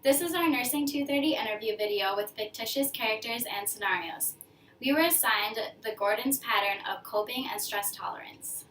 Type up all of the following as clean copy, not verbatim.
This is our Nursing 230 interview video with fictitious characters and scenarios. We were assigned the Gordon's pattern of coping and stress tolerance.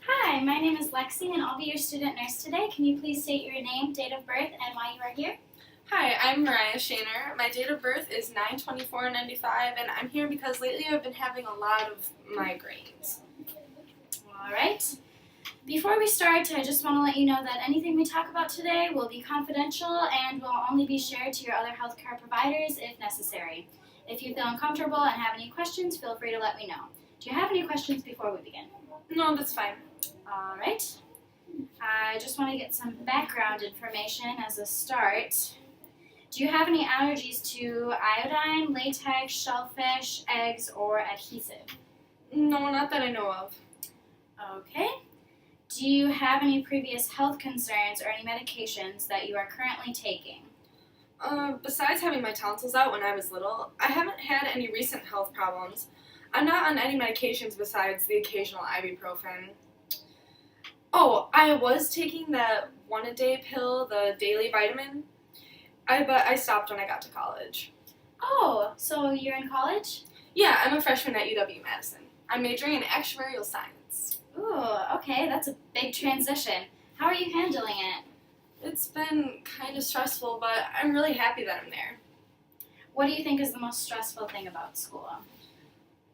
Hi, my name is Lexi and I'll be your student nurse today. Can you please state your name, date of birth, and why you are here? Hi, I'm Mariah Shaner. My date of birth is 9/24/95, and I'm here because lately I've been having a lot of migraines. Alright. Before we start, I just want to let you know that anything we talk about today will be confidential and will only be shared to your other healthcare providers if necessary. If you feel uncomfortable and have any questions, feel free to let me know. Do you have any questions before we begin? No, that's fine. Alright. I just want to get some background information as a start. Do you have any allergies to iodine, latex, shellfish, eggs, or adhesive? No, not that I know of. Okay. Do you have any previous health concerns or any medications that you are currently taking? Besides having my tonsils out when I was little, I haven't had any recent health problems. I'm not on any medications besides the occasional ibuprofen. Oh, I was taking that one-a-day pill, the daily vitamin, but I stopped when I got to college. Oh, so you're in college? Yeah, I'm a freshman at UW-Madison. I'm majoring in actuarial science. Ooh, okay, that's a big transition. How are you handling it? It's been kind of stressful, but I'm really happy that I'm there. What do you think is the most stressful thing about school?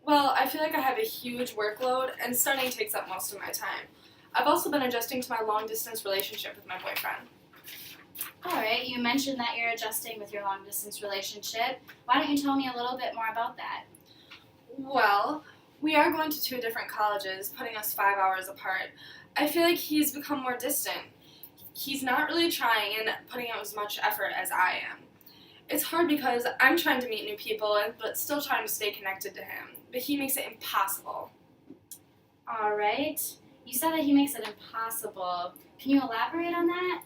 Well, I feel like I have a huge workload, and studying takes up most of my time. I've also been adjusting to my long-distance relationship with my boyfriend. Alright, you mentioned that you're adjusting with your long-distance relationship. Why don't you tell me a little bit more about that? Well, we are going to 2 different colleges, putting us 5 hours apart. I feel like he's become more distant. He's not really trying and putting out as much effort as I am. It's hard because I'm trying to meet new people, but still trying to stay connected to him. But he makes it impossible. Alright. You said that he makes it impossible. Can you elaborate on that?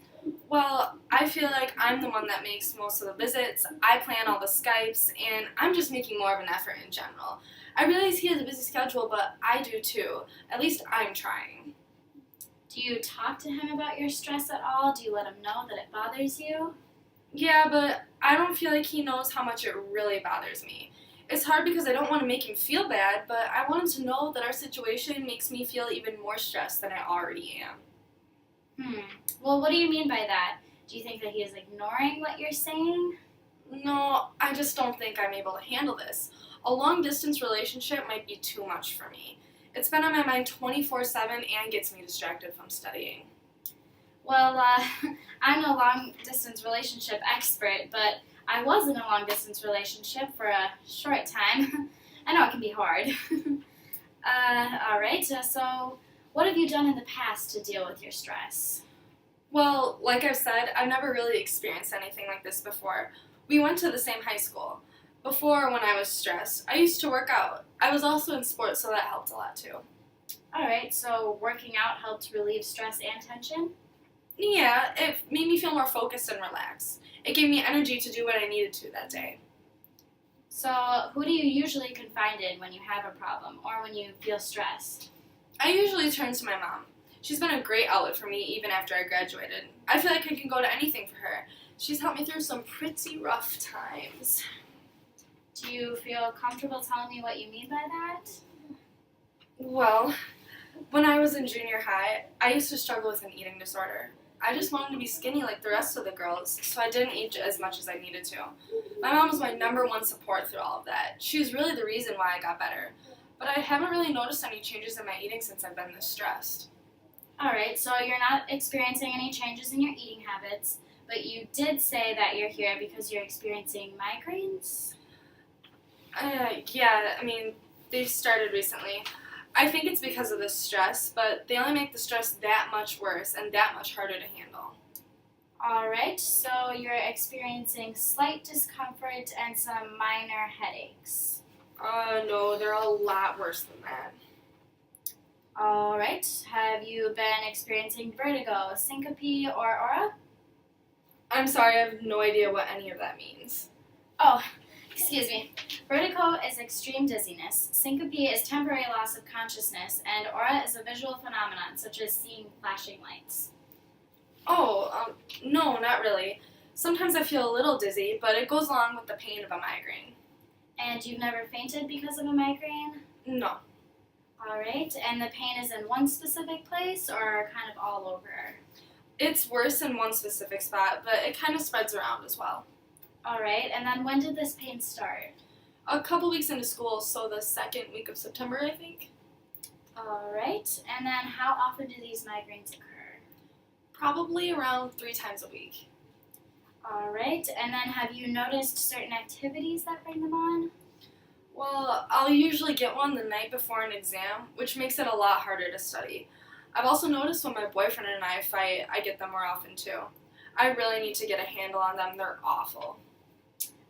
Well, I feel like I'm the one that makes most of the visits, I plan all the Skypes, and I'm just making more of an effort in general. I realize he has a busy schedule, but I do too. At least I'm trying. Do you talk to him about your stress at all? Do you let him know that it bothers you? Yeah, but I don't feel like he knows how much it really bothers me. It's hard because I don't want to make him feel bad, but I want him to know that our situation makes me feel even more stressed than I already am. Well, what do you mean by that? Do you think that he is ignoring what you're saying? No, I just don't think I'm able to handle this. A long-distance relationship might be too much for me. It's been on my mind 24/7 and gets me distracted from studying. Well, I'm no long-distance relationship expert, but I was in a long-distance relationship for a short time. I know it can be hard. Alright, so what have you done in the past to deal with your stress? Well, like I've said, I've never really experienced anything like this before. We went to the same high school. Before, when I was stressed, I used to work out. I was also in sports, so that helped a lot too. Alright, so working out helped relieve stress and tension? Yeah, it made me feel more focused and relaxed. It gave me energy to do what I needed to that day. So, who do you usually confide in when you have a problem or when you feel stressed? I usually turn to my mom. She's been a great outlet for me even after I graduated. I feel like I can go to anything for her. She's helped me through some pretty rough times. Do you feel comfortable telling me what you mean by that? Well, when I was in junior high, I used to struggle with an eating disorder. I just wanted to be skinny like the rest of the girls, so I didn't eat as much as I needed to. My mom was my #1 support through all of that. She was really the reason why I got better. But I haven't really noticed any changes in my eating since I've been this stressed. Alright, so you're not experiencing any changes in your eating habits, but you did say that you're here because you're experiencing migraines? Yeah, I mean, they've started recently. I think it's because of the stress, but they only make the stress that much worse and that much harder to handle. Alright, so you're experiencing slight discomfort and some minor headaches. No, they're a lot worse than that. Alright, have you been experiencing vertigo, syncope, or aura? I'm sorry, I have no idea what any of that means. Oh, excuse me. Vertigo is extreme dizziness, syncope is temporary loss of consciousness, and aura is a visual phenomenon such as seeing flashing lights. Oh, No, not really. Sometimes I feel a little dizzy, but it goes along with the pain of a migraine. And you've never fainted because of a migraine? No. Alright, and the pain is in one specific place or kind of all over? It's worse in one specific spot, but it kind of spreads around as well. Alright, and then when did this pain start? A couple weeks into school, so the second week of September, I think. Alright, and then how often do these migraines occur? Probably around 3 times a week. Alright, and then have you noticed certain activities that bring them on? Well, I'll usually get one the night before an exam, which makes it a lot harder to study. I've also noticed when my boyfriend and I fight, I get them more often too. I really need to get a handle on them. They're awful.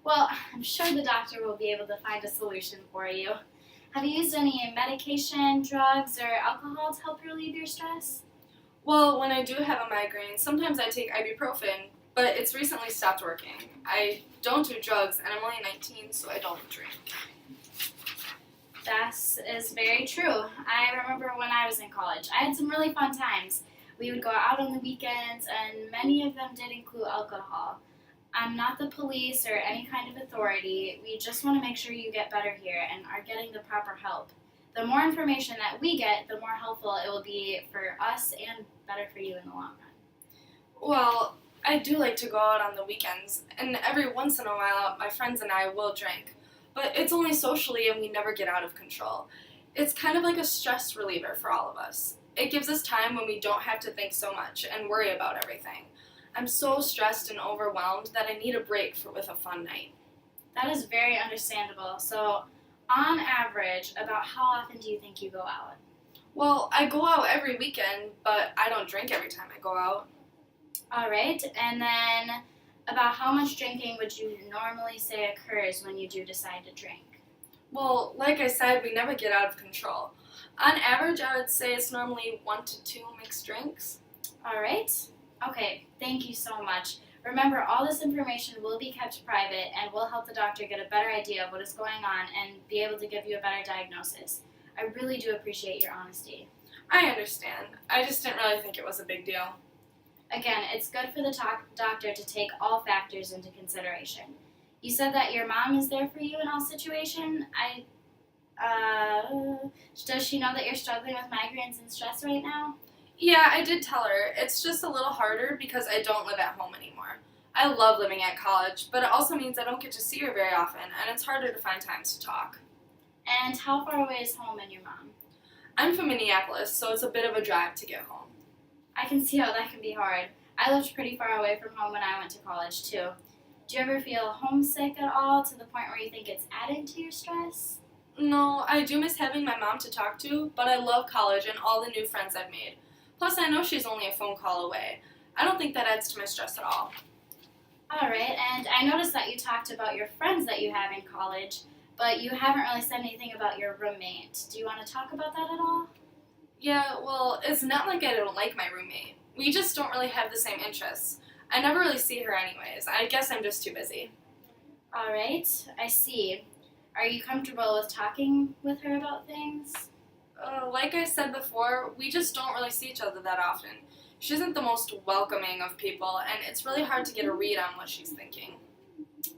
Well, I'm sure the doctor will be able to find a solution for you. Have you used any medication, drugs, or alcohol to help relieve your stress? Well, when I do have a migraine, sometimes I take ibuprofen, but it's recently stopped working. I don't do drugs, and I'm only 19, so I don't drink. That is very true. I remember when I was in college, I had some really fun times. We would go out on the weekends, and many of them did include alcohol. I'm not the police or any kind of authority. We just want to make sure you get better here and are getting the proper help. The more information that we get, the more helpful it will be for us and better for you in the long run. Well, I do like to go out on the weekends, and every once in a while, my friends and I will drink. But it's only socially, and we never get out of control. It's kind of like a stress reliever for all of us. It gives us time when we don't have to think so much and worry about everything. I'm so stressed and overwhelmed that I need a break with a fun night. That is very understandable. So, on average, about how often do you think you go out? Well, I go out every weekend, but I don't drink every time I go out. All right, and then about how much drinking would you normally say occurs when you do decide to drink? Well, like I said, we never get out of control. On average, I would say it's normally 1 to 2 mixed drinks. All right. Okay, thank you so much. Remember, all this information will be kept private and will help the doctor get a better idea of what is going on and be able to give you a better diagnosis. I really do appreciate your honesty. I understand. I just didn't really think it was a big deal. Again, it's good for the doctor to take all factors into consideration. You said that your mom is there for you in all situations. Does she know that you're struggling with migraines and stress right now? Yeah, I did tell her. It's just a little harder because I don't live at home anymore. I love living at college, but it also means I don't get to see her very often, and it's harder to find times to talk. And how far away is home and your mom? I'm from Minneapolis, so it's a bit of a drive to get home. I can see how that can be hard. I lived pretty far away from home when I went to college, too. Do you ever feel homesick at all to the point where you think it's adding to your stress? No, I do miss having my mom to talk to, but I love college and all the new friends I've made. Plus, I know she's only a phone call away. I don't think that adds to my stress at all. All right, and I noticed that you talked about your friends that you have in college, but you haven't really said anything about your roommate. Do you want to talk about that at all? Yeah, well, it's not like I don't like my roommate. We just don't really have the same interests. I never really see her anyways. I guess I'm just too busy. All right, I see. Are you comfortable with talking with her about things? Like I said before, we just don't really see each other that often. She isn't the most welcoming of people, and it's really hard to get a read on what she's thinking.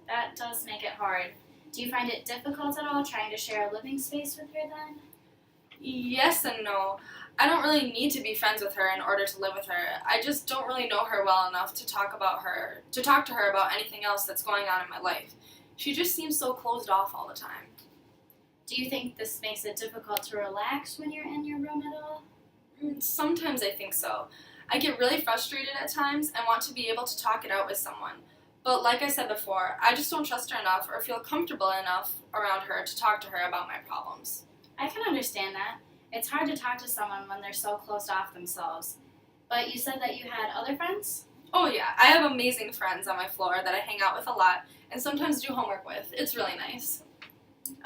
That does make it hard. Do you find it difficult at all trying to share a living space with her then? Yes and no. I don't really need to be friends with her in order to live with her. I just don't really know her well enough to talk to her about anything else that's going on in my life. She just seems so closed off all the time. Do you think this makes it difficult to relax when you're in your room at all? Sometimes I think so. I get really frustrated at times and want to be able to talk it out with someone. But like I said before, I just don't trust her enough or feel comfortable enough around her to talk to her about my problems. I can understand that. It's hard to talk to someone when they're so closed off themselves. But you said that you had other friends? Oh yeah, I have amazing friends on my floor that I hang out with a lot and sometimes do homework with. It's really nice.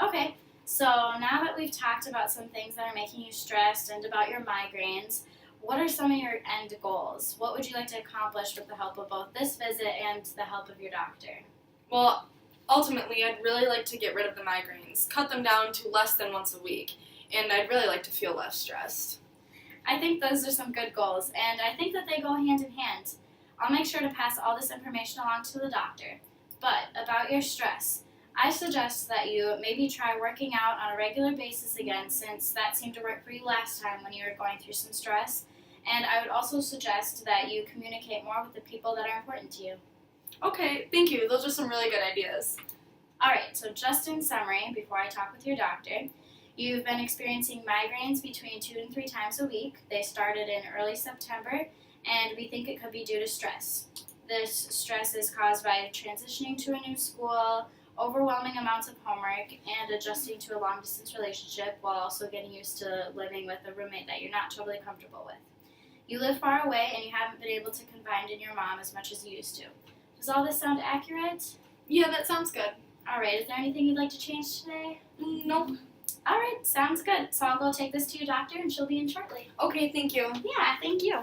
Okay, so now that we've talked about some things that are making you stressed and about your migraines, what are some of your end goals? What would you like to accomplish with the help of both this visit and the help of your doctor? Well, ultimately, I'd really like to get rid of the migraines, cut them down to less than once a week, and I'd really like to feel less stressed. I think those are some good goals, and I think that they go hand in hand. I'll make sure to pass all this information along to the doctor. But about your stress, I suggest that you maybe try working out on a regular basis again, since that seemed to work for you last time when you were going through some stress. And I would also suggest that you communicate more with the people that are important to you. Okay, thank you. Those are some really good ideas. Alright, so just in summary, before I talk with your doctor, you've been experiencing migraines between 2 and 3 times a week. They started in early September, and we think it could be due to stress. This stress is caused by transitioning to a new school, overwhelming amounts of homework, and adjusting to a long-distance relationship while also getting used to living with a roommate that you're not totally comfortable with. You live far away, and you haven't been able to confide in your mom as much as you used to. Does all this sound accurate? Yeah, that sounds good. Alright, is there anything you'd like to change today? Nope. Alright, sounds good. So I'll go take this to your doctor and she'll be in shortly. Okay, thank you. Yeah, thank you.